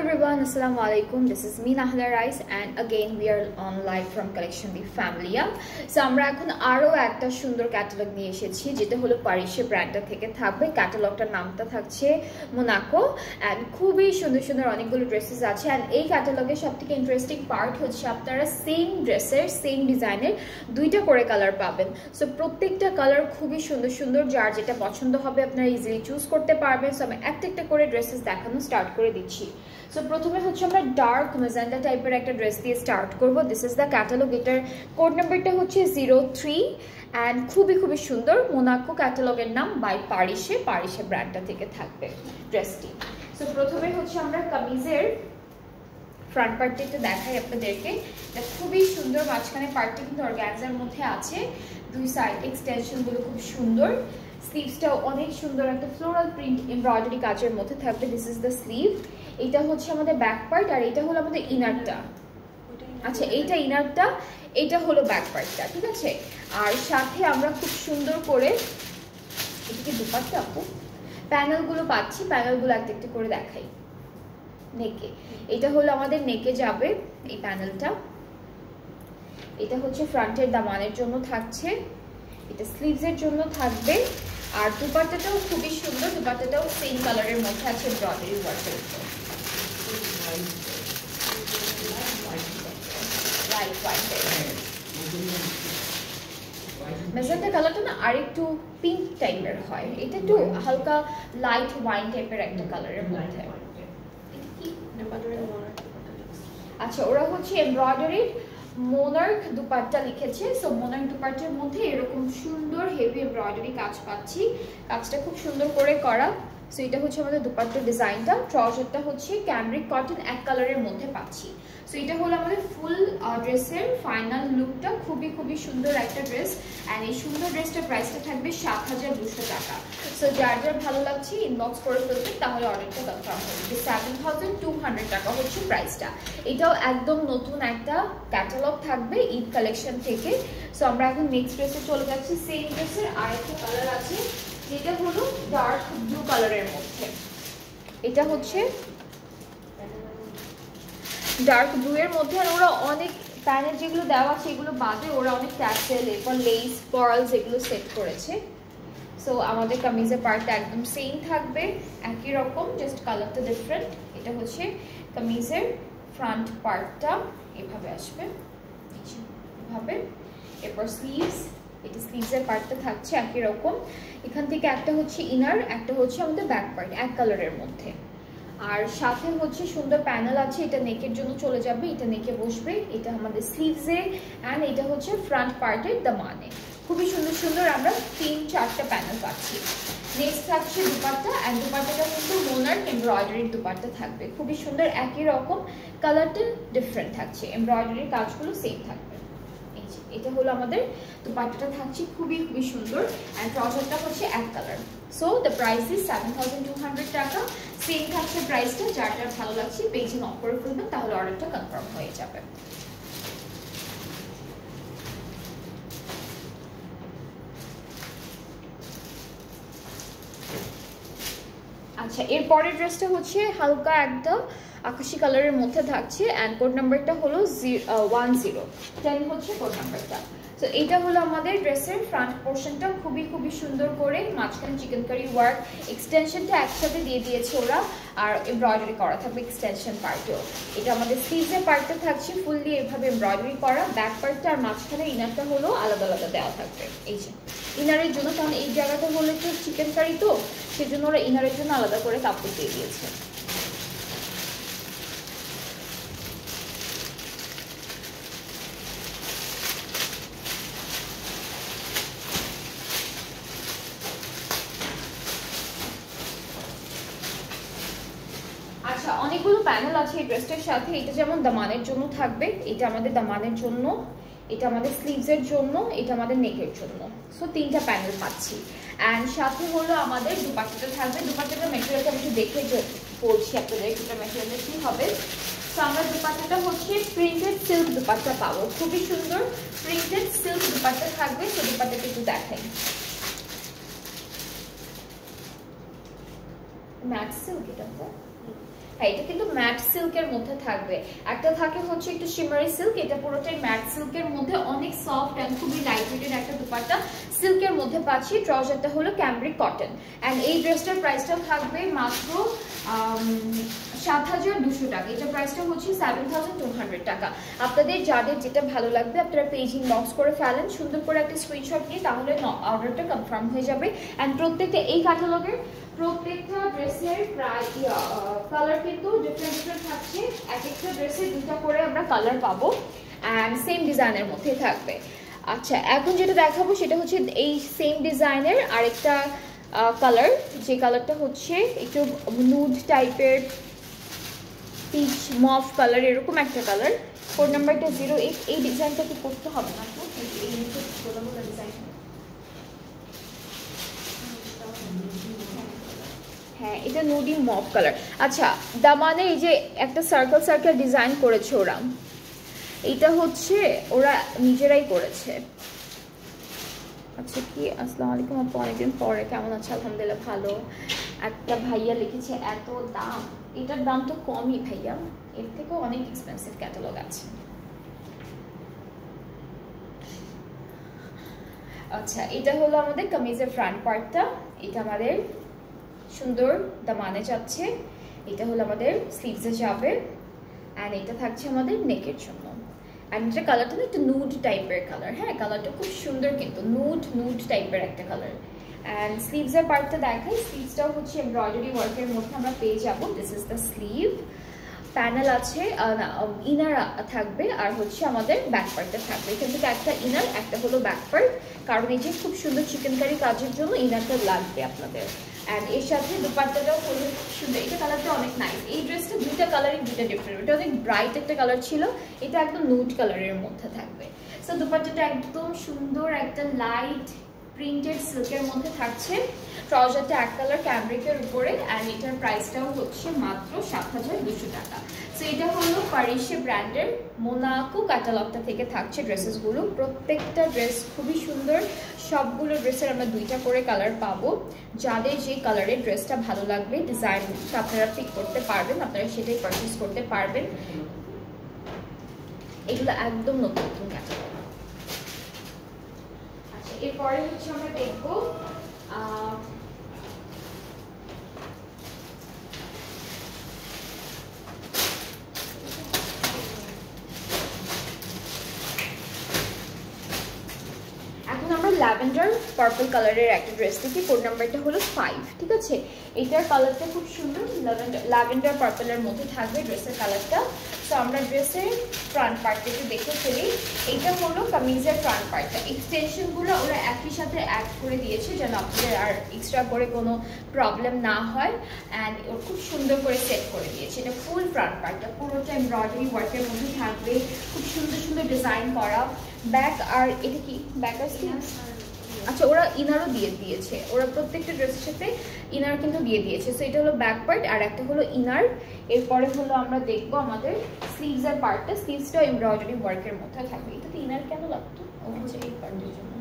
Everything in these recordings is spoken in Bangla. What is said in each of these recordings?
everyone, Assalamu alaikum. This is me Nahla Rice and again we are on live from Collection the Familia. So আমরা এখন আরো একটা সুন্দর ক্যাটালগ নিয়ে এসেছি যেটা হলো পারিসে ব্র্যান্ডটা থেকে থাকবে। ক্যাটালগটার নামটা থাকছে মোনাকো এন্ড খুবই সুন্দর সুন্দর অনেকগুলো ড্রেসেস আছে এন্ড এই ক্যাটালগের সবথেকে ইন্টারেস্টিং পার্ট হচ্ছে আপনারা সেম ড্রেসের সেম ডিজাইনের দুইটা করে কালার পাবেন। সো প্রত্যেকটা কালার খুবই সুন্দর সুন্দর, যার যেটা পছন্দ হবে আপনারা ইজিলি চুজ করতে পারবেন। সো আমি একটা একটা করে ড্রেসেস দেখানো স্টার্ট করে দিচ্ছি। সো প্রথমে হচ্ছে আমরা ডার্ক ম্যাজেন্টা টাইপের একটা ড্রেস দিয়ে স্টার্ট করব। This is the catalogue. এটার কোড নাম্বারটা হচ্ছে 03 অ্যান্ড খুবই খুবই সুন্দর। মোনাকো ক্যাটালগের নাম বাই পারিসে, পারিসে ব্র্যান্ডটা থেকে থাকবে ড্রেসটি। সো প্রথমে হচ্ছে আমরা কামিজের ফ্রন্ট পার্টটা একটু দেখাই আপনাদেরকে। এটা খুবই সুন্দর, মাঝখানে পার্টটা কিন্তু অর্গানজার মধ্যে আছে, দুই সাইড এক্সটেনশনগুলো খুব সুন্দর। স্লিভসটাও অনেক সুন্দর একটা ফ্লোরাল প্রিন্ট এমব্রয়ডারি কাজের মধ্যে থাকবে। This is the sleeve. এটা হচ্ছে আমাদের ব্যাক পার্ট আর এটা হলো আমাদের ইনারটা। আচ্ছা, এইটা ইনারটা, এটা হলো ব্যাক পার্টটা, ঠিক আছে। আর সাথে আমরা খুব সুন্দর করে এটা কি দুপাট্টা আপু প্যানেলগুলো পাচ্ছি, প্যানেলগুলো একটা একটা করে দেখাই। নেকে, এটা হলো আমাদের নেকে যাবে এই প্যানেলটা। এটা হচ্ছে ফ্রন্টের দামানের জন্য থাকছে, এটা স্লিভসের জন্য থাকবে। আর দুপাট্টাটাও খুবই সুন্দর, দুপাট্টাটাও সেম কালারের মধ্যে আছে এমব্রয়ডারি ওয়ার্কের উপর। মেজেন্টা কালারটা না আরেকটু পিঙ্ক টাইপের হয়, এটা একটু হালকা লাইট ওয়াইন টাইপের একটা কালারের মধ্যে। আচ্ছা, ওরা হচ্ছে এমব্রয়ডারির মোনার্ক দুপাট্টা লিখেছে। সো মোনার্ক দুপাট্টার মধ্যে এরকম সুন্দর হেভি এমব্রয়ডারি কাজ পাচ্ছি, কাজটা খুব সুন্দর করে করা। সো এটা হচ্ছে আমাদের দুপাট্টার ডিজাইনটা। ট্রাউজারটা হচ্ছে ক্যামরিক কটন এক কালারের মধ্যে পাচ্ছি। সো এটা হলো আমাদের ফুল ড্রেসের ফাইনাল লুকটা। খুবই খুবই সুন্দর একটা ড্রেস অ্যান্ড এই সুন্দর ড্রেসটার প্রাইসটা থাকবে ৭,২০০ টাকা। সো যার যার ভালো লাগছে ইনবক্স করে ফেলবেন, তাহলে অর্ডারটা কনফার্ম হবে। ৭,২০০ টাকা হচ্ছে প্রাইসটা। এটাও একদম নতুন একটা ক্যাটালগ থাকবে ঈদ কালেকশন থেকে। সো আমরা এখন নেক্সট ড্রেসে চলে যাচ্ছি। সেম ড্রেসের আরেকটা কালার আছে যেটা হলো ডার্ক ব্লু কালারের মধ্যে। এটা হচ্ছে ডার্ক ব্লু এর মধ্যে। আর ওরা অনেক প্যানেল যেগুলো দেওয়া আছে এগুলো বাদে ওরা অনেক ট্যাসেল এরপর লেস পার্লস এগুলো সেট করেছে। সো আমাদের কামিজের পার্টটা একদম সেম থাকবে, একই রকম, জাস্ট কালারটা ডিফারেন্ট। এটা হচ্ছে কামিজের ফ্রন্ট পার্টটা, এভাবে আসবে এভাবে। এরপর স্লিভস, এটা স্লিভসের পার্টটা থাকছে একই রকম। এখান থেকে একটা হচ্ছে ইনার, একটা হচ্ছে আমাদের ব্যাক পার্ট এক কালারের মধ্যে। আর সাথে হচ্ছে সুন্দর প্যানেল আছে, এটা নেকের জন্য চলে যাবে, এটা নেকে বসবে। এটা আমাদের স্লিভসে অ্যান্ড এটা হচ্ছে ফ্রন্ট পার্টের দামানে। খুবই সুন্দর সুন্দর আমরা ৩-৪টা প্যানেল পাচ্ছি। নেক্সট থাকছে দুপাট্টা অ্যান্ড দুপাট্টাটা কিন্তু মোনার্ক এমব্রয়ডারির দুপাট্টা থাকবে, খুবই সুন্দর একই রকম, কালারটা ডিফারেন্ট থাকছে, এমব্রয়ডারির কাজগুলো সেম থাকবে। এটা হলো আমাদের দুপাট্টাটা থাকছে খুবই খুবই সুন্দর অ্যান্ড ট্রাউজারটা হচ্ছে এক colour. So the price is ৭,২০০ টাকা। সেম থাকছে প্রাইসটা। যার যার ভালো লাগছে পেজে নক করে ফেলবেন, তাহলে অর্ডারটা কনফার্ম হয়ে যাবে। আচ্ছা, এর পরের ড্রেসটা হচ্ছে হালকা একটা আকাশি কালারের মধ্যে থাকছে অ্যান্ড কোড নাম্বারটা হলো 10 হচ্ছে কোড নাম্বারটা। তো এইটা হলো আমাদের ড্রেসের ফ্রন্ট পোর্শনটা, খুবই খুবই সুন্দর করে মাঝখানে চিকেন কারি ওয়ার্ক, এক্সটেনশনটা একসাথে দিয়ে দিয়েছে ওরা, আর এমব্রয়ডারি করা থাকবে এক্সটেনশন পার্টেও। এটা আমাদের স্লিভসের পার্টটা থাকছে ফুললি এভাবে এমব্রয়ডারি করা, ব্যাক পার্টটা আর মাঝখানে ইনারটা হলো আলাদা আলাদা দেওয়া থাকবে। এই যে ইনারের জন্য, কারণ এই জায়গাটা হলো একটু চিকেন কারি, তো সেজন্য ওরা ইনারের জন্য আলাদা করে কাপড় দিয়ে দিয়েছে। আচ্ছা, অনেকগুলো প্যানেল আছে এই ড্রেসটার সাথে। এটা যেমন দামানের জন্য থাকবে, এটা আমাদের দামানের জন্য, এটা আমাদের স্লিভসের জন্য, এটা আমাদের নেকের জন্য। সো 3টা প্যানেল পাচ্ছি অ্যান্ড সাথে হলো আমাদের দুপাট্টাটা থাকবে। দুপাট্টাটা মেটেরিয়ালটা আমি একটু দেখে বলছি আপনাদের এটা মেটেরিয়ালটা কি হবে। সো আমরা দুপাট্টাটা হচ্ছে প্রিন্টেড সিল্ক দুপাট্টা পাবো, খুবই সুন্দর প্রিন্টেড সিল্ক দুপাট্টা থাকবে। সো দুপাট্টাটা একটু দেখাই। ম্যাট সিল্ক, এটা হ্যাঁ এটা কিন্তু ম্যাট সিল্কের মধ্যে থাকবে, একটা থাকে হচ্ছে একটু শিমারি সিল্ক, এটা পুরোটাই ম্যাট সিল্কের মধ্যে, অনেক সফট এন্ড খুবই লাইট ওয়েটের একটা দুপাট্টা সিল্কের মধ্যে পাচ্ছি। ট্রাউজারটা হলো ক্যামব্রিক কটন এন্ড এই ড্রেসটার প্রাইসটা থাকবে মাত্র ৭,২০০ টাকা। এটা প্রাইসটা হচ্ছে 7,200 টাকা। আপনাদের যাদের যেটা ভালো লাগবে আপনারা পেজিং বক্স করে ফেলেন, সুন্দর করে একটা স্ক্রিনশট নিয়ে, তাহলে অর্ডারটা কনফার্ম হয়ে যাবে। এন্ড প্রত্যেকটা এই ক্যাটালগের প্রত্যেকটা ড্রেসের প্রায় কালার কিন্তু ডিফারেন্ট থাকছে, এক একটা ড্রেসে দুটো করে আমরা কালার পাবো অ্যান্ড সেম ডিজাইনের মধ্যে থাকবে। আচ্ছা এখন যেটা দেখাবো সেটা হচ্ছে এই সেম ডিজাইনের আরেকটা কালার, যে কালারটা হচ্ছে একটু নুড টাইপের, পিচ মফ কালার, এরকম একটা কালার। কোড নাম্বারটা 08। এই ডিজাইনটা কি করতে হবে না তো, এই ডিজাইন, হ্যাঁ এটা নুডি মফ কালার। আচ্ছা দামানে এই যে একটা সার্কেল সার্কেল ডিজাইন করেছে ওরা, এটা হচ্ছে ওরা নিজেরাই করেছে। আচ্ছা কি আসসালামু আলাইকুম আপু, অনেকদিন পরে কেমন আছে? আলহামদুলিল্লাহ ভালো। একটা ভাইয়া লিখেছে এত দাম, এটার দাম তো কমই ভাইয়া, এর থেকেও অনেক এক্সপেন্সিভ ক্যাটালগ আছে। আচ্ছা এটা হলো আমাদের কামিজের ফ্রন্ট পার্টটা, এটা আমাদের সুন্দর দামানে যাচ্ছে, এটা হলো আমাদের স্লিভসে যাবে অ্যান্ড এটা থাকছে আমাদের নেকের জন্য। অ্যান্ড এটা কালারটা না একটু নুড টাইপের কালার, হ্যাঁ কালারটা খুব সুন্দর কিন্তু নুড টাইপের একটা কালার। অ্যান্ড স্লিভসের পার্টটা দেখাই, স্লিভসটাও হচ্ছে এমব্রয়ডারি ওয়ার্কের মধ্যে আমরা পেয়ে যাবো। This is the sleeve, panel আছে, ইনার থাকবে আর হচ্ছে আমাদের ব্যাক পার্টটা থাকবে। এখান থেকে একটা ইনার একটা হলো ব্যাক পার্ট, কারণ এই যে খুব সুন্দর চিকেন কারি কাজের জন্য ইনারটা লাগবে আপনাদের। অ্যান্ড এর সাথে দুপাট্টাটাও হলো সুন্দর, এটা কালারটা অনেক নাইস। এই ড্রেসটা দুইটা কালারই দুইটা ডিফারেন্ট, এটা অনেক ব্রাইট একটা কালার ছিল, এটা একদম নুড কালারের মধ্যে থাকবে। সো দুপাট্টাটা একদম সুন্দর একটা লাইট প্রিন্টেড সিল্কের মধ্যে থাকছে। ট্রাউজারটা এক কালার ক্যামব্রিকের উপরে অ্যান্ড এটার প্রাইসটাও হচ্ছে মাত্র ৭,২০০ টাকা। সো এটা হলো পারিশে ব্র্যান্ডের মোনাকো ক্যাটালগটা থেকে থাকছে ড্রেসেসগুলো। প্রত্যেকটা ড্রেস খুবই সুন্দর, সবগুলো ড্রেসের আমরা দুইটা করে কালার পাবো। যাদের যে কালারের ড্রেসটা ভালো লাগবে ডিজাইনটা আপনারা পিক করতে পারবেন, আপনারা সেটাই পারচেস করতে পারবেন। এগুলো একদম নতুন নতুন ক্যাটালগ। আচ্ছা এরপরে হচ্ছে আমরা দেখবো ল্যাভেন্ডার পার্পল কালারের একটা ড্রেস দেখি, কোড নাম্বারটা হলো 5, ঠিক আছে। এটার কালারটা খুব সুন্দর, ল্যাভেন্ডার পার্পলের মধ্যে থাকবে ড্রেসের কালারটা। তো আমরা ড্রেসের ফ্রন্ট পার্টটাকে দেখে ফেলি। এইটা হলো কামিজের ফ্রন্ট পার্টটা, এক্সটেনশনগুলো ওরা একই সাথে অ্যাড করে দিয়েছে যেন আপনাদের আর এক্সট্রা করে কোনো প্রবলেম না হয়, অ্যান্ড ওর খুব সুন্দর করে সেট করে দিয়েছে। এটা ফুল ফ্রন্ট পার্টটা পুরোটা এমব্রয়ডারি ওয়ার্কের মধ্যে থাকবে, খুব সুন্দর সুন্দর ডিজাইন করা। ব্যাক আর এটা কি ব্যাক আর স্লিভস, আচ্ছা ওরা ইনারও দিয়ে দিয়েছে, ওরা প্রত্যেকটা ড্রেসের সাথে ইনার কিন্তু দিয়ে দিয়েছে। সো এটা হলো ব্যাক পার্ট আর একটা হলো ইনার। এরপরে হলো আমরা দেখবো আমাদের স্লিভসের পার্টটা, স্লিভসটাও এমব্রয়ডারি ওয়ার্কের মধ্যে থাকবে। এটাতে ইনার কেন লাগতো, আচ্ছা এই পার্টের জন্য।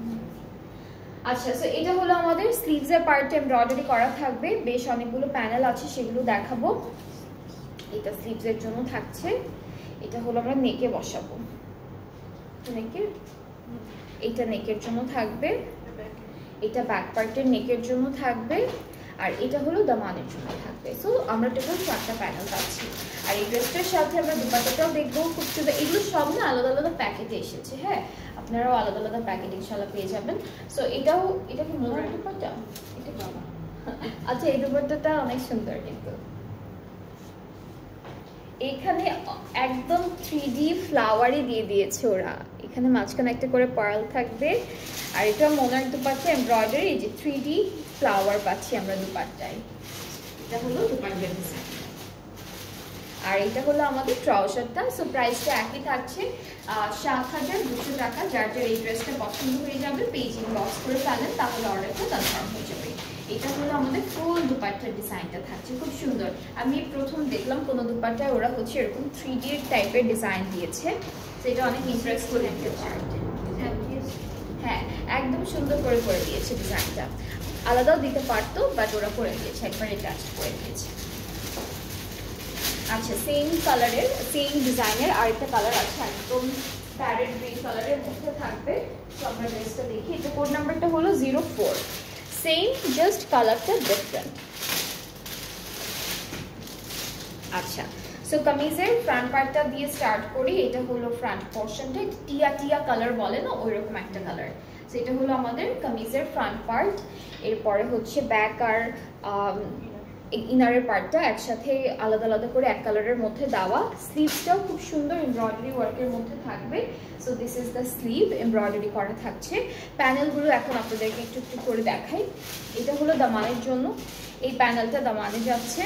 আচ্ছা সো এটা হলো আমাদের স্লিভসের পার্টে এমব্রয়ডারি করা থাকবে, বেশ অনেকগুলো প্যানেল আছে সেগুলো দেখাবো। এটা স্লিভসের জন্য থাকছে, এটা হলো আমরা নেকে বসাবো, নেকের এইটা নেকের জন্য থাকবে, এটা ব্যাক পার্টের নেকের জন্য থাকবে, আর এটা হলো দামানের জন্য থাকবে। সো আমরা টোটাল 4টা প্যানেল পাচ্ছি। আর এই ড্রেসটার সাথে আমরা দুপাট্টাটাও দেখবো, খুব সুন্দর। এগুলো সব না আলাদা আলাদা প্যাকেটে এসেছে, হ্যাঁ আপনারাও আলাদা আলাদা প্যাকেট ইনশাল্লাহ পেয়ে যাবেন। সো এটাও, এটা কি মোনার দুপাট্টা, এটা বাবা আচ্ছা এই দুপাট্টাটা অনেক সুন্দর কিন্তু এখানে একদম 3D ফ্লাওয়ারই দিয়ে দিয়েছে ওরা, এখানে মাঝখানে একটা করে পার্ল থাকবে। আর এটা মোনার দুপাট্টা এমব্রয়ডারি, এই যে 3D ফ্লাওয়ার পাচ্ছি আমরা দুপাট্টায়। এটা হলো দুপাট্টার ডিজাইন আর এটা হলো আমাদের ট্রাউজারটা। সো প্রাইসটা একই থাকছে ৭,২০০ টাকা। যার যার এই ড্রেসটা পছন্দ হয়ে যাবে পেজিং বক্স করে ফেলেন, তাহলে অর্ডারটা কনফার্ম হয়ে যাবে। এটা হলো আমাদের ফুল দুপাট্টার ডিজাইনটা থাকছে, খুব সুন্দর। আমি প্রথম দেখলাম কোনো দুপাট্টায় ওরা হচ্ছে এরকম 3D টাইপের ডিজাইন দিয়েছে, সেটা অনেক ইন্টারেস্টফুল একটা পার্ট। হ্যাঁ একদম সুন্দর করে দিয়েছে ডিজাইনটা, আলাদাও দিতে পারতো বাট ওরা করে দিয়েছে, একবার অ্যাটাচ করে দিয়েছে। আচ্ছা, সেম কালারের সেম ডিজাইনের আরেকটা কালার আছে, একদম প্যারেট গ্রিন কালারের মধ্যে থাকবে। তো আমরা ড্রেসটা দেখি, এটা কোড নাম্বারটা হলো 04। সেম, জাস্ট কালারটা ডিফারেন্ট। আচ্ছা, সো কামিজের ফ্রন্ট পার্টটা দিয়ে স্টার্ট করি। এটা হলো ফ্রন্ট পোর্শনটা, টিয়া টিয়া কালার বলে না, ওইরকম একটা কালার। সো এটা হলো আমাদের কামিজের ফ্রন্ট পার্ট। এরপরে হচ্ছে ব্যাক আর ইনারের পার্টটা একসাথে আলাদা আলাদা করে এক কালারের মধ্যে দেওয়া। স্লিভসটাও খুব সুন্দর এমব্রয়ডারি ওয়ার্কের মধ্যে থাকবে। So this is the sleeve, embroidery করা থাকছে। প্যানেলগুলো এখন আপনাদেরকে একটু একটু করে দেখাই। এটা হলো দামানের জন্য, এই প্যানেলটা দামানে যাচ্ছে,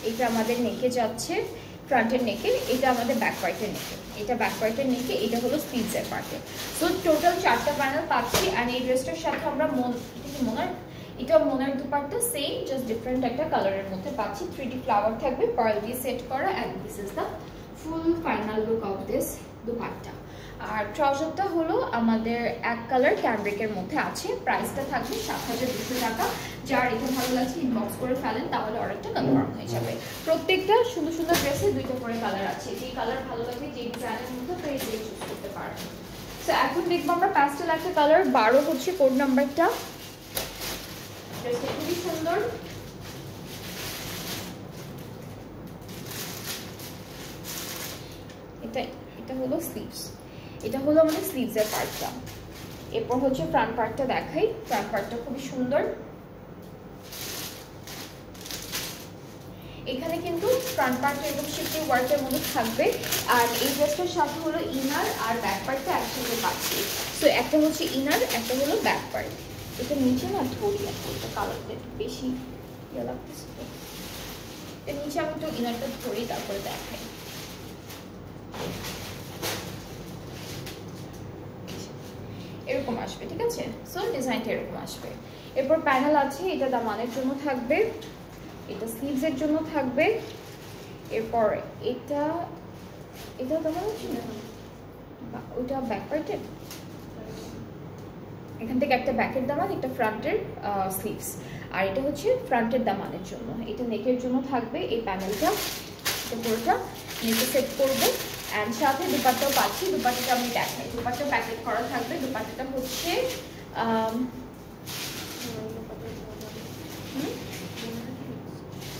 এটা আমাদের নেকে যাচ্ছে, ফ্রন্টের নেকে, এটা আমাদের ব্যাক পার্টের নেকে, এটা ব্যাক পার্টের নেকে, এটা হলো স্লিভসের পার্টে। সো টোটাল 4টা প্যানেল পাচ্ছি। অ্যান্ড এই ড্রেসটার সাথে আমরা এটা মোনার দুপাট্টা সেম, জাস্ট ডিফারেন্ট একটা কালারের মধ্যে পাচ্ছি। 3D ফ্লাওয়ার থাকবে, পার্ল দিয়ে সেট করা। And this is the full final look of this dupatta. আর ট্রাউজারটা হলো আমাদের এক কালার ক্যামব্রিকের মধ্যে আছে। প্রাইসটা থাকবে 7200 টাকা। যার এটা ভালো লাগছে ইনবক্স করে ফেলেন, তাহলে অর্ডারটা কনফার্ম হয়ে যাবে। প্রত্যেকটা সুন্দর সুন্দর ড্রেসে 2টা করে কালার আছে, যেই কালার ভালো লাগবে, যেই ডিজাইনের মধ্যে তো এই চুজ করতে পারবেন। সো এখন দেখবো আমরা প্যাস্টেল একটা কালার, 12 হচ্ছে কোড নাম্বারটা। ড্রেসটা খুবই সুন্দর। এটা হলো স্লিভস, এটা হলো আমাদের স্লিভসের পার্টটা। এরপর হচ্ছে ফ্রন্ট পার্টটা দেখাই। ফ্রন্ট পার্টটা খুবই সুন্দর। এখানে কিন্তু ফ্রন্ট পার্টটা এরকম শিফটিং ওয়ার্কের মধ্যে থাকবে। আর এই ড্রেসটার সাথে হলো ইনার আর ব্যাক পার্টটা একসাথে পাচ্ছি। সো একটা হচ্ছে ইনার, একটা হলো ব্যাক পার্ট। এটা নিচে না ধরি, এটা কালারটা একটু বেশি ইয়ে লাগতেছে, এর নিচে আমি একটু ইনারটা ধরি, তারপরে দেখাই। এরকম আসবে, ঠিক আছে? সো ডিজাইনটা এরকম আসবে। এরপর প্যানেল আছে, এটা দামানের জন্য থাকবে, এটা স্লিভসের জন্য থাকবে। এরপর এটা দামান আছে না, ওইটা ব্যাক পার্টের, এখান থেকে একটা ব্যাকের দামান, একটা ফ্রন্টের স্লিভস। আর এটা হচ্ছে ফ্রন্টের দামানের জন্য, এটা নেকের জন্য থাকবে। এই প্যানেলটা এটা পুরোটা নেকে সেট করবো। অ্যান্ড সাথে দুপাট্টাও পাচ্ছি। দুপাট্টাটা আমি দেখাই, দুপাট্টা প্যাকেট করা থাকবে। দুপাট্টাটা হচ্ছে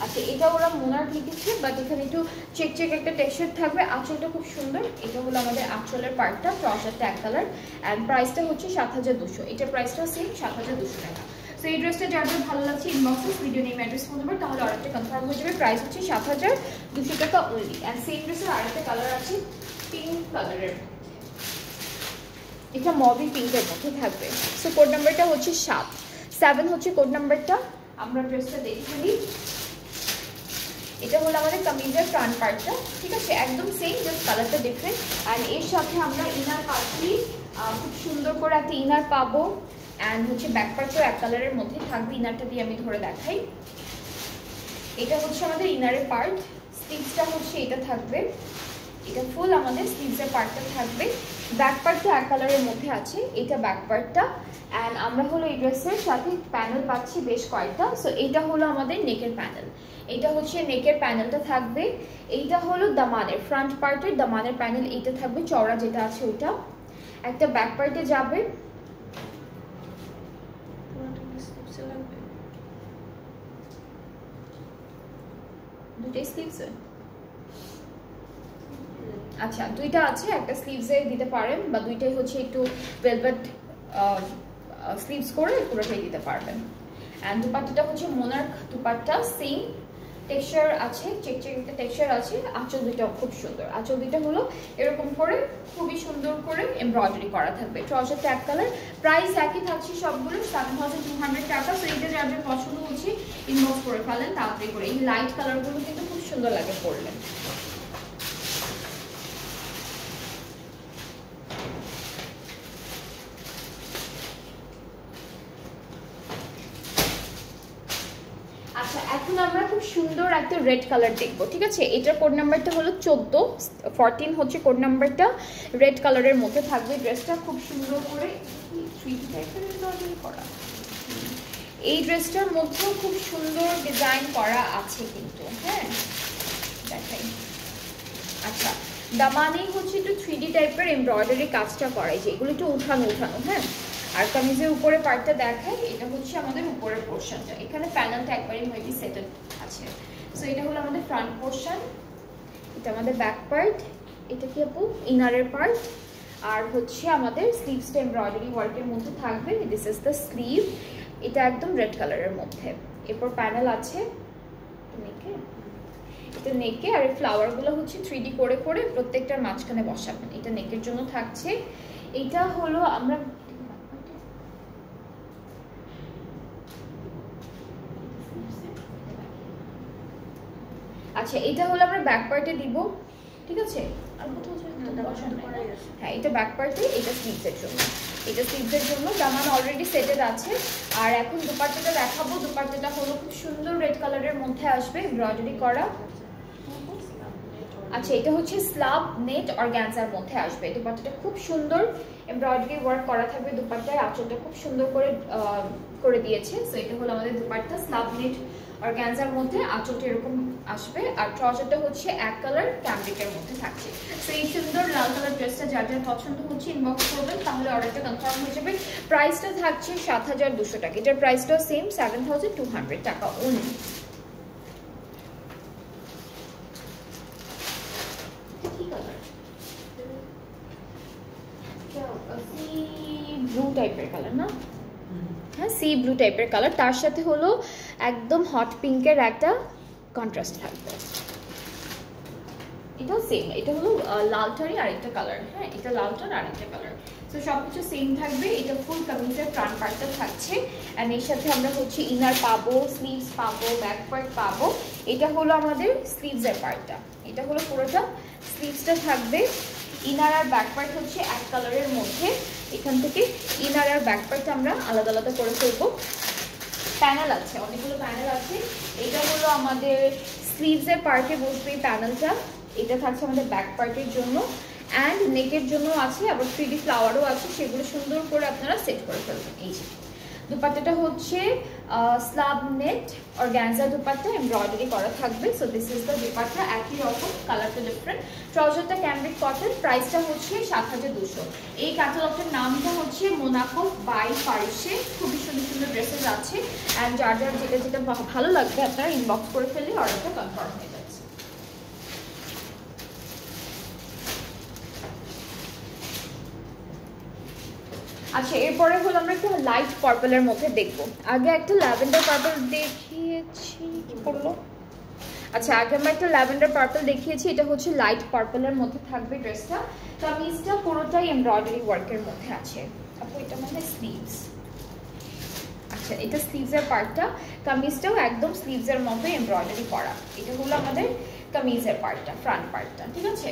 আচ্ছা, এটা ওরা মোনার লিখেছে, বাট এখানে একটু চেক চেক একটা টেক্সচার থাকবে। আঁচলটা খুব সুন্দর। এটা হলো আমাদের আঁচলের পার্টটা, ট্রাউজারটা এক কালার। অ্যান্ড প্রাইসটা হচ্ছে 7200। এটার প্রাইসটা সেম 7200 টাকা। সো এই ড্রেসটা যাদের ভালো লাগছে ইনবক্সে video name address phone number, তাহলে অর্ডারটা কনফার্ম হয়ে যাবে। প্রাইস হচ্ছে 7200 টাকা অনলি। অ্যান্ড সেম ড্রেসের আরেকটা কালার আছে পিঙ্ক কালারের, এটা মবি পিঙ্কের মধ্যে থাকবে। সো কোড নাম্বারটা হচ্ছে 7 হচ্ছে কোড নাম্বারটা। আমরা ড্রেসটা দেখে নিই। এটা হলো আমাদের কামিজের ফ্রন্ট পার্টটা, ঠিক আছে? একদম সেম, জাস্ট কালারটা ডিফারেন্ট। অ্যান্ড এর সাথে আমরা ইনার পাচ্ছি, খুব সুন্দর করে একটা ইনার পাবো। অ্যান্ড হচ্ছে ব্যাক পার্টও এক কালারের মধ্যে থাকবে। ইনারটা দিয়ে আমি ধরে দেখাই। এটা হচ্ছে আমাদের ইনারের পার্ট। স্লিভসটা হচ্ছে এটা থাকবে, এটা ফুল আমাদের স্লিভসের পার্টটা থাকবে। ব্যাক পার্টটা এক কালারের মধ্যে আছে, এটা ব্যাক পার্টটা। অ্যান্ড আমরা হলো এই ড্রেসের সাথে প্যানেল পাচ্ছি বেশ কয়েকটা। সো এইটা হলো আমাদের নেকের প্যানেল, এটা হচ্ছে নেকের প্যানেলটা থাকবে। এইটা হলো দামানের ফ্রন্ট পার্টের দামানের প্যানেল, এইটা থাকবে চওড়া যেটা আছে ওইটা। একটা ব্যাক পার্টে যাবে, দুটোই স্লিভসে, আচ্ছা দুইটা আছে, একটা স্লিভসে দিতে পারেন, বা দুইটাই হচ্ছে একটু ভেলভেট স্লিভস করে পুরোটাই দিতে পারবেন। অ্যান্ড দুপাট্টাটা হচ্ছে মোনার্ক দুপাট্টা, সেম টেক্সচার আছে, চেক চেক একটা টেক্সচার আছে। আঁচল দুইটা খুব সুন্দর, আঁচল দুইটা হলো এরকম করে খুবই সুন্দর করে এমব্রয়ডারি করা থাকবে। ট্রাউজারটা এক কালার, প্রাইস একই থাকছে সবগুলো 7200 টাকা। তো এইটা যাদের পছন্দ হচ্ছে ইনবক্স করে ফেলেন তাড়াতাড়ি করে। এই লাইট কালারগুলো কিন্তু খুব সুন্দর লাগে পরলে। আচ্ছা, এখন আমরা খুব সুন্দর একটা রেড কালার দেখবো, ঠিক আছে? এটার কোড নাম্বারটা হলো 14 হচ্ছে কোড নাম্বারটা। রেড কালারের মধ্যে থাকবে ড্রেসটা, খুব সুন্দর করে করা। এই ড্রেসটার মধ্যেও খুব সুন্দর ডিজাইন করা আছে কিন্তু, হ্যাঁ দেখাই। আচ্ছা, দামানেই হচ্ছে একটু 3D টাইপের এমব্রয়ডারি কাজটা করা, যেগুলো একটু উঠানো উঠানো। হ্যাঁ, আর কামিজের উপরে পার্টটা দেখাই, এটা হচ্ছে আমাদের উপরের পোর্শনটা, এখানে প্যানেলটা একবারই মেবি সেটেড আছে। সো এটা হলো আমাদের ফ্রন্ট পোর্শন, এটা আমাদের ব্যাক পার্ট, এটা কি আপু ইনারের পার্ট, আর হচ্ছে আমাদের স্লিভসটা এমব্রয়ডারি ওয়ার্কের মধ্যে থাকবে। দিস ইজ দ্য স্লিভ, এটা একদম রেড কালারের মধ্যে। এরপর প্যানেল আছে নেকে, এটা নেকে, আর এই ফ্লাওয়ারগুলো হচ্ছে 3D করে করে প্রত্যেকটার মাঝখানে বসাবেন, এটা নেকের জন্য থাকছে। এটা হলো আমরা আচ্ছা, এটা হলো আমরা ব্যাক পার্টে দিব, ঠিক আছে? আর কোথাও হ্যাঁ, এটা ব্যাক পার্টে, এটা স্লিভসের জন্য, এটা স্লিভসের জন্য। দামান অলরেডি সেটেড আছে। আর এখন দুপাট্টাটা দেখাবো। দুপাট্টাটা হলো খুব সুন্দর রেড কালারের মধ্যে আসবে, এমব্রয়ডারি করা। আচ্ছা, এটা হচ্ছে স্লাব নেট অর্গানজার মধ্যে আসবে। দুপাট্টাটা খুব সুন্দর এমব্রয়ডারি ওয়ার্ক করা থাকবে দুপাট্টায়, আঁচলটা খুব সুন্দর করে দিয়েছে। সো এটা হলো আমাদের দুপাট্টা, স্লাব নেট অর্গানজার মধ্যে, আঁচলটা এরকম আসবে। আর ট্রাউজারটা হচ্ছে এক কালার ক্যামব্রিকের মধ্যে থাকছে। সো এই সুন্দর লাল কালার ড্রেসটা যার যার পছন্দ হচ্ছে ইনবক্স করবেন, তাহলে অর্ডারটা কনফার্ম হয়ে যাবে। প্রাইসটা থাকছে 7200 টাকা, এটার প্রাইসটাও সেম 7200 টাকা অনলি। ব্লু টাইপের কালার না? হ্যাঁ, সি ব্লু টাইপের কালার, তার সাথে হলো একদম হট পিঙ্কের একটা কন্ট্রাস্ট থাকবে। এটাও সেম, এটা হলো লালটারই আরেকটা কালার। হ্যাঁ, এটা লালটার আরেকটা কালার। সো সবকিছু সেম থাকবে। এটা ফুল কামিজের ফ্রন্ট পার্টটা থাকছে, অ্যান্ড এর সাথে আমরা হচ্ছে ইনার পাবো, স্লিভস পাবো, ব্যাক পার্ট পাবো। এটা হলো আমাদের স্লিভসের পার্টটা, এটা হলো পুরোটা স্লিভসটা থাকবে। ইনার আর ব্যাক পার্ট হচ্ছে এক কালারের মধ্যে। এখান থেকে ইনার আর ব্যাক পার্ট আমরা আলাদা আলাদা করে ফেলবো। প্যানেল আছে, অনেকগুলো প্যানেল আছে। এটা হলো আমাদের স্লিভসের পার্টে বসবে এই প্যানেলটা, এটা থাকছে আমাদের ব্যাক পার্টের জন্য, অ্যান্ড নেকের জন্য আছে, আবার 3D ফ্লাওয়ারও আছে, সেগুলো সুন্দর করে আপনারা সেট করে ফেলবেন। এই যে দুপাট্টাটা হচ্ছে slub net organza dupatta, embroidery করা থাকবে। So this is the dupatta, একই রকম, কালারটা ডিফারেন্ট। ট্রাউজারটা ক্যামব্রিক কটন, প্রাইসটা হচ্ছে 7200। এই ক্যাটালগটার নামটা হচ্ছে মোনাকো বাই পারিসে। খুবই সুন্দর সুন্দর ড্রেসেস আছে, অ্যান্ড যার যার যেটা যেটা ভালো লাগবে আপনারা ইনবক্স করে ফেললে অর্ডারটা কনফার্ম হয়ে যাচ্ছে। আচ্ছা, এরপরে হলো আমরা একটু লাইট পার্পলের মধ্যে দেখবো। আগে একটা ল্যাভেন্ডার পার্পল দেখিয়েছি, কি পড়লো? আচ্ছা, আগে আমরা একটা ল্যাভেন্ডার পার্পল দেখিয়েছি, এটা হচ্ছে লাইট পার্পলের মধ্যে থাকবে ড্রেসটা। কামিজটা পুরোটাই এমব্রয়ডারি ওয়ার্কের মধ্যে আছে। আপু এটা মানে স্লিভস। আচ্ছা, এটা স্লিভসের পার্টটা, কামিজটাও একদম স্লিভসের মতো এমব্রয়ডারি করা। এটা হলো আমাদের কামিজের পার্টটা, ফ্রন্ট পার্টটা, ঠিক আছে?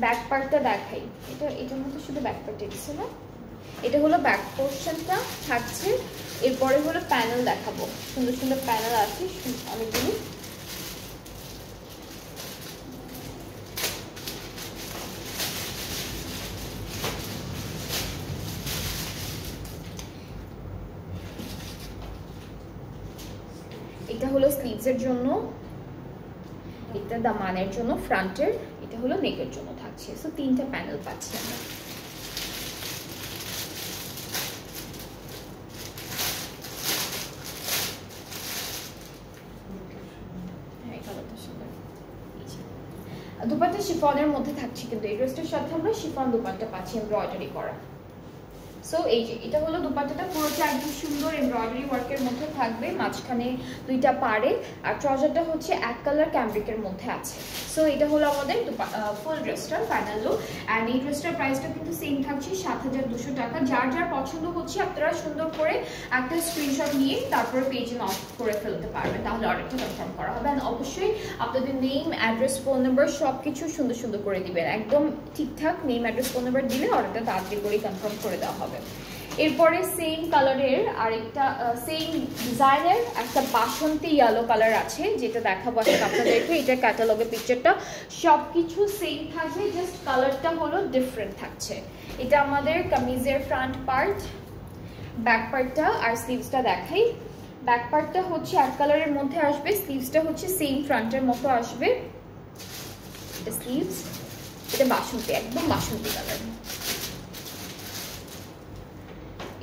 ব্যাক পার্টটা দেখাই, এটার মধ্যে শুধু ব্যাক পার্টটা দিচ্ছে না, এটা হলো ব্যাক পোর্শনটা থাকছে। এরপরে হলো প্যানেল দেখাবো, সুন্দর সুন্দর প্যানেল আছে অনেকগুলো। এটা হলো স্লিভসের জন্য, এটা দামানের জন্য ফ্রন্টের, এটা হলো নেকের জন্য থাকছে। সো তিনটা প্যানেল পাচ্ছি আমরা। দুপাট্টা শিফনের মধ্যে থাকছে, কিন্তু এই ড্রেসটার সাথে আমরা শিফন দুপাট্টা পাচ্ছি এমব্রয়ডারি করা। সো এই যে এটা হলো দুপাট্টাটা, পুরোটা একদম সুন্দর এমব্রয়ডারি ওয়ার্কের মধ্যে থাকবে, মাঝখানে দুইটা পাড়ে, আর ট্রাউজারটা হচ্ছে এক কালার ক্যামব্রিকের মধ্যে আছে। সো এটা হলো আমাদের ফুল ড্রেসটার ফাইনাল লুক। অ্যান্ড এই ড্রেসটার প্রাইসটা কিন্তু সেম থাকছে 7200 টাকা। যার যার পছন্দ হচ্ছে আপনারা সুন্দর করে একটা স্ক্রিনশট নিয়ে তারপরে পেজে নক করে ফেলতে পারবেন, তাহলে অর্ডারটা কনফার্ম করা হবে। অ্যান্ড অবশ্যই আপনাদের নেম, অ্যাড্রেস, ফোন নাম্বার সব কিছু সুন্দর সুন্দর করে দিবেন, একদম ঠিকঠাক নেম, অ্যাড্রেস, ফোন নাম্বার দিলে অর্ডারটা তাড়াতাড়ি করে কনফার্ম করে দেওয়া হবে। এরপরে সেম কালারের আরেকটা, সেম ডিজাইনের একটা বাসন্তী ইয়েলো কালার আছে, যেটা দেখাবো আজকে আপনাদেরকে। এটা ক্যাটালগের পিকচারটা, সবকিছু সেম থাকবে, জাস্ট কালারটা হলো ডিফারেন্ট থাকছে। এটা আমাদের কামিজের ফ্রন্ট পার্ট, ব্যাক পার্টটা আর স্লিভসটা দেখাই। ব্যাক পার্টটা হচ্ছে এক কালারের মধ্যে আসবে, স্লিভসটা হচ্ছে সেম ফ্রন্টের মতো আসবে। এটা স্লিভস, এটা বাসন্তী, একদম বাসন্তী কালার।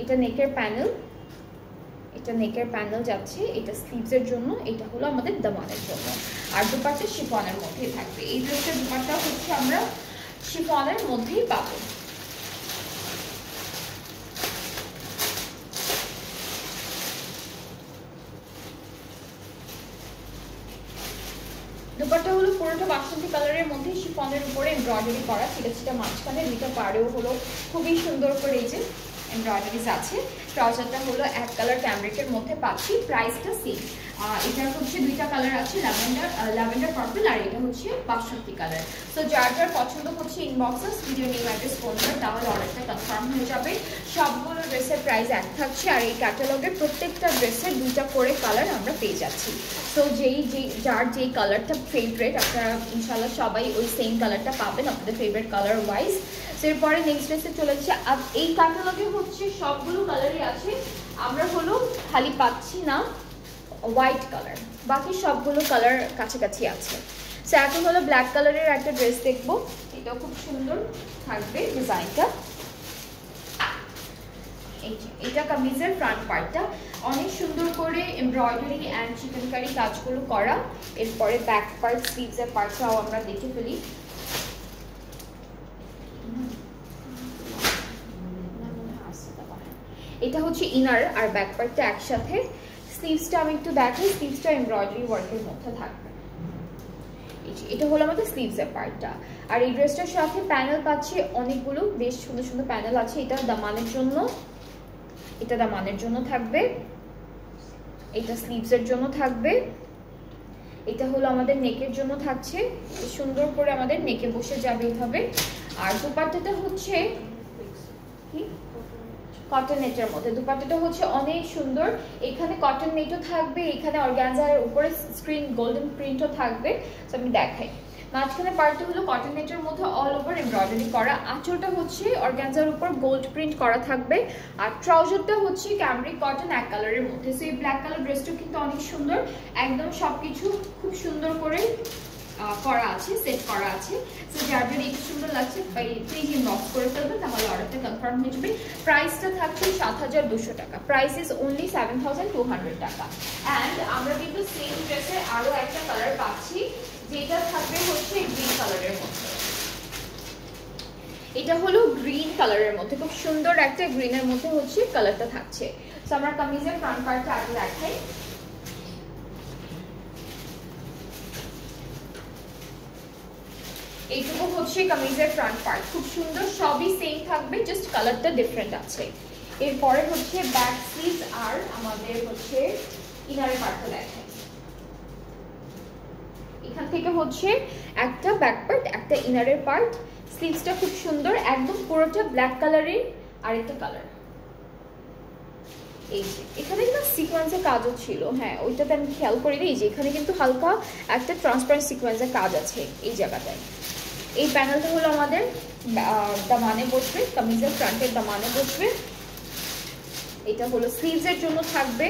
এটা নেকের প্যানেল, এটা নেকের প্যানেল যাচ্ছে, এটা স্লিভসের জন্য, এটা হলো আমাদের দামানের জন্য। আর দুপাট্টা শিফনের মধ্যেই থাকবে। এই ড্রেসটার দুপাট্টা হচ্ছে আমরা শিফনের মধ্যেই পাবো। দুপাট্টা হলো পুরোটা বাসন্তী কালারের মধ্যে শিফনের উপরে এমব্রয়ডারি করা, ছিটা ছিটা মাঝখানে, দুইটা পাড়েও হলো খুবই সুন্দর করে এই যে এমব্রয়ডারিজ আছে। ট্রাউজারটা হলো এক কালার ক্যামব্রিকের মধ্যে পাচ্ছি, প্রাইসটা সেম। এটার হচ্ছে দুইটা কালার আছে, ল্যাভেন্ডার পার্পল, আর এটা হচ্ছে বাসন্তী কালার। তো যার যার পছন্দ হচ্ছে inboxes video name address phone করে, তাহলে অর্ডারটা কনফার্ম হয়ে যাবে। সবগুলো ড্রেসের প্রাইস এক থাকছে, আর এই ক্যাটালগের প্রত্যেকটা ড্রেসের দুইটা করে কালার আমরা পেয়ে যাচ্ছি। সো যার যেই কালারটা ফেভারেট, আপনারা ইনশাল্লাহ সবাই ওই সেম কালারটা পাবেন আপনাদের ফেভারিট কালার ওয়াইজ। এরপরে নেক্সট ড্রেসে চলে যাচ্ছে। এই ক্যাটালগে হচ্ছে সবগুলো কালারই আছে, আমরা হলো খালি পাচ্ছি না হোয়াইট কালার, বাকি সবগুলো কালার কাছাকাছি আছে। সো এখন হলো ব্ল্যাক কালারের একটা ড্রেস দেখবো, এটা খুব সুন্দর থাকবে ডিজাইনটা। এটা কামিজের ফ্রন্ট পার্টটা অনেক সুন্দর করে এমব্রয়ডারি অ্যান্ড চিকেনকারি কাজগুলো করা। এরপরে ব্যাক পার্ট, স্লিভসের পার্টটাও আমরা দেখে ফেলি। এটা হচ্ছে ইনার আর ব্যাক পার্টটা একসাথে। স্লিভসটা আমি একটু দেখাই, স্লিভসটা এমব্রয়ডারি ওয়ার্কের মধ্যে থাকবে। এটা হলো আমাদের স্লিভসের পার্টটা। আর এই ড্রেসটার সাথে প্যানেল পাচ্ছি অনেকগুলো, বেশ সুন্দর সুন্দর প্যানেল আছে। এটা দামানের জন্য, এটা দামানের জন্য থাকবে, এটা স্লিভসের জন্য থাকবে, এটা হলো আমাদের নেকের জন্য থাকছে, সুন্দর করে আমাদের নেকে বসে যাবে এইভাবে। আর দুপাট্টাটা হচ্ছে কি কটন নেটের মধ্যে, দুপাট্টাটা হচ্ছে অনেক সুন্দর। এখানে কটন নেটও থাকবে, এখানে অর্গানজার উপরে স্ক্রিন গোল্ডেন প্রিন্টও থাকবে। তো আমি দেখাই, মাঝখানে পার্টটা হলো কটন নেটের মধ্যে অল ওভার এমব্রয়ডারি করা, আঁচলটা হচ্ছে অর্গানজার উপর গোল্ড প্রিন্ট করা থাকবে, আর ট্রাউজারটা হচ্ছে ক্যামব্রিক কটন এক কালারের মধ্যে। সো এই ব্ল্যাক কালার ড্রেসটা কিন্তু অনেক সুন্দর, একদম সবকিছু খুব সুন্দর করে করা আছে, সেট করা আছে। সো যার জন্য একটু সুন্দর লাগছে প্লিজ ইনবক্স করে ফেলবেন, তাহলে অর্ডারটা কনফার্ম হয়ে যাবে। প্রাইসটা থাকছে ৭,২০০ টাকা, প্রাইস ইজ অনলি ৭,২০০ টাকা। অ্যান্ড আমরা কিন্তু সেম ড্রেসের আরও একটা কালার পাচ্ছি, যেটা থাকবে হচ্ছে গ্রিন কালারের মধ্যে। এটা হলো গ্রিন কালারের মধ্যে, খুব সুন্দর একটা গ্রিনের মধ্যে হচ্ছে কালারটা থাকছে। সো আমরা কামিজের ফ্রন্ট পার্টটা আগে দেখাই। এইটুকু হচ্ছে কামিজের ফ্রন্ট পার্ট, খুব সুন্দর, সবই সেম থাকবে, জাস্ট কালারটা ডিফারেন্ট আছে। এরপরে হচ্ছে ব্যাক স্লিভস আর আমাদের হচ্ছে ইনারের পার্টটা দেখাই। এখান থেকে হচ্ছে একটা ব্যাক পার্ট, একটা ইনারের পার্ট। স্লিভসটা খুব সুন্দর, একদম পুরোটা ব্ল্যাক কালারের আরেকটা কালার। এই যে এখানে না সিকোয়েন্সের কাজও ছিল, হ্যাঁ ওইটাতে আমি খেয়াল করি দিই যে এখানে কিন্তু হালকা একটা ট্রান্সপারেন্ট সিকোয়েন্সের কাজ আছে এই জায়গাটায়। এই প্যানেলটা হলো আমাদের দামানে বসবে, কামিজের ফ্রন্টের দামানে বসবে। এটা হলো স্লিভসের জন্য থাকবে,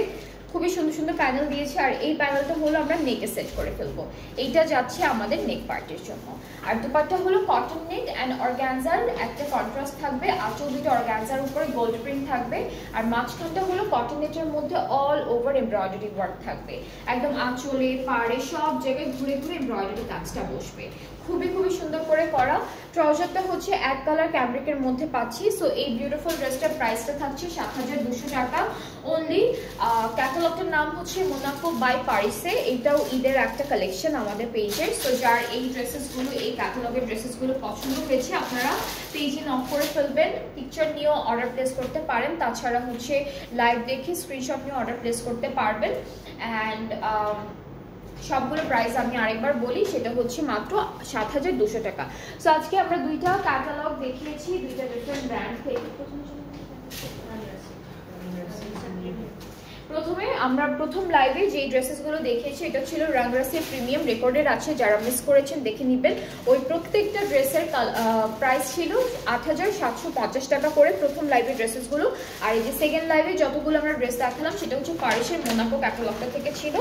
খুবই সুন্দর সুন্দর প্যানেল দিয়েছে। আর এই প্যানেলটা হলো আমরা নেকে সেট করে ফেলবো, এইটা যাচ্ছে আমাদের নেক পার্টের জন্য। আর দুপাট্টা হলো কটন নেট অ্যান্ড অর্গানজার একটা কন্ট্রাস্ট থাকবে, আঁচল দুটো অর্গানজার উপরে গোল্ড প্রিন্ট থাকবে, আর মাঝখানটা হলো কটন নেটের মধ্যে অল ওভার এমব্রয়ডারি ওয়ার্ক থাকবে, একদম আঁচলে পাড়ে সব জায়গায় ঘুরে ঘুরে এমব্রয়ডারি কাজটা বসবে, খুবই খুবই সুন্দর করে করা। ট্রাউজারটা হচ্ছে এক কালার ক্যামব্রিকের মধ্যে পাচ্ছি। সো এই বিউটিফুল ড্রেসটার প্রাইসটা থাকছে ৭,২০০ টাকা অনলি। ক্যাটালগটার নাম হচ্ছে মোনাকো বাই পারিসে, এটাও ঈদের একটা কালেকশন আমাদের পেজের। সো যার এই ড্রেসেসগুলো, এই ক্যাটালগের ড্রেসেসগুলো পছন্দ হয়েছে, আপনারা পেজে নক করে ফেলবেন, পিকচার নিয়েও অর্ডার প্লেস করতে পারেন, তাছাড়া হচ্ছে লাইভ দেখে স্ক্রিনশট নিয়ে অর্ডার প্লেস করতে পারবেন। অ্যান্ড সবগুলো প্রাইস আমি আরেকবার বলি, সেটা হচ্ছে মাত্র ৭,২০০ টাকা। সো আজকে আমরা দুইটা ক্যাটালগ দেখিয়েছি, দুইটা ডিফারেন্ট ব্র্যান্ড থেকে। প্রথমে আমরা প্রথম লাইভে যে ড্রেসেসগুলো দেখিয়েছি এটা ছিল রাংরাসের প্রিমিয়াম, রেকর্ডেড আছে, যারা মিস করেছেন দেখে নেবেন। ওই প্রত্যেকটা ড্রেসের প্রাইস ছিল ৮৭৫০ টাকা করে প্রথম লাইভের ড্রেসেসগুলো। আর এই যে সেকেন্ড লাইভে যতগুলো আমরা ড্রেস দেখালাম সেটা হচ্ছে প্যারিসের মোনাকো ক্যাটালগটা থেকে ছিল,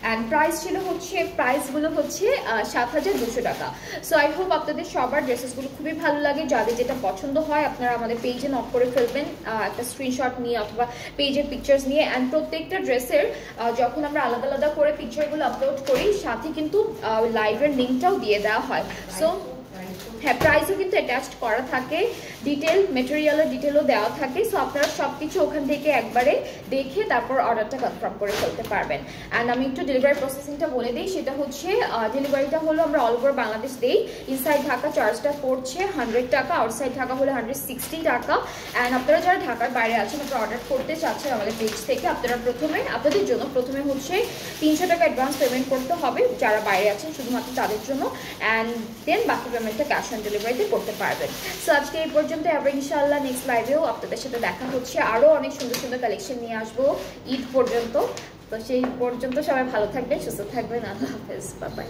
অ্যান্ড প্রাইসগুলো হচ্ছে ৭২০০ টাকা। সো আই হোপ আপনাদের সবার ড্রেসেসগুলো খুবই ভালো লাগে। যাদের যেটা পছন্দ হয় আপনারা আমাদের পেজে নক করে ফেলবেন একটা স্ক্রিনশট নিয়ে অথবা পেজের পিকচার্স নিয়ে। অ্যান্ড প্রত্যেকটা ড্রেসের যখন আমরা আলাদা আলাদা করে পিকচারগুলো আপলোড করি সাথে কিন্তু লাইভের লিঙ্কটাও দিয়ে দেওয়া হয়। সো হ্যাঁ, প্রাইসও কিন্তু অ্যাটাচড করা থাকে, মেটেরিয়ালের ডিটেলও দেওয়া থাকে। সো আপনারা সব কিছু ওখান থেকে একবারে দেখে তারপর অর্ডারটা কনফার্ম করে ফেলতে পারবেন। অ্যান্ড আমি একটু ডেলিভারি প্রসেসিংটা বলে দিই, সেটা হচ্ছে ডেলিভারিটা হলো আমরা অল ওভার বাংলাদেশ দিই। ইনসাইড ঢাকা চার্জটা পড়ছে 100 টাকা, আউটসাইড ঢাকা হলে 160 টাকা। অ্যান্ড আপনারা যারা ঢাকার বাইরে আছেন আপনারা অর্ডার করতে চাচ্ছেন আমাদের পেজ থেকে, আপনাদের জন্য প্রথমে হচ্ছে 300 টাকা অ্যাডভান্স পেমেন্ট করতে হবে যারা বাইরে আছেন, শুধুমাত্র তাদের জন্য। অ্যান্ড দেন বাকি পেমেন্টটা ক্যাশ অন ডেলিভারিতে করতে পারবেন। সো আজকে এই পর্যন্ত, আবার ইনশাআল্লাহ নেক্সট লাইভেও আপনাদের সাথে দেখা হচ্ছে। আরও অনেক সুন্দর সুন্দর কালেকশন নিয়ে আসবো ঈদ পর্যন্ত। তো সেই পর্যন্ত সবাই ভালো থাকবেন, সুস্থ থাকবেন। আল্লাহ হাফেজ, বাই বাই।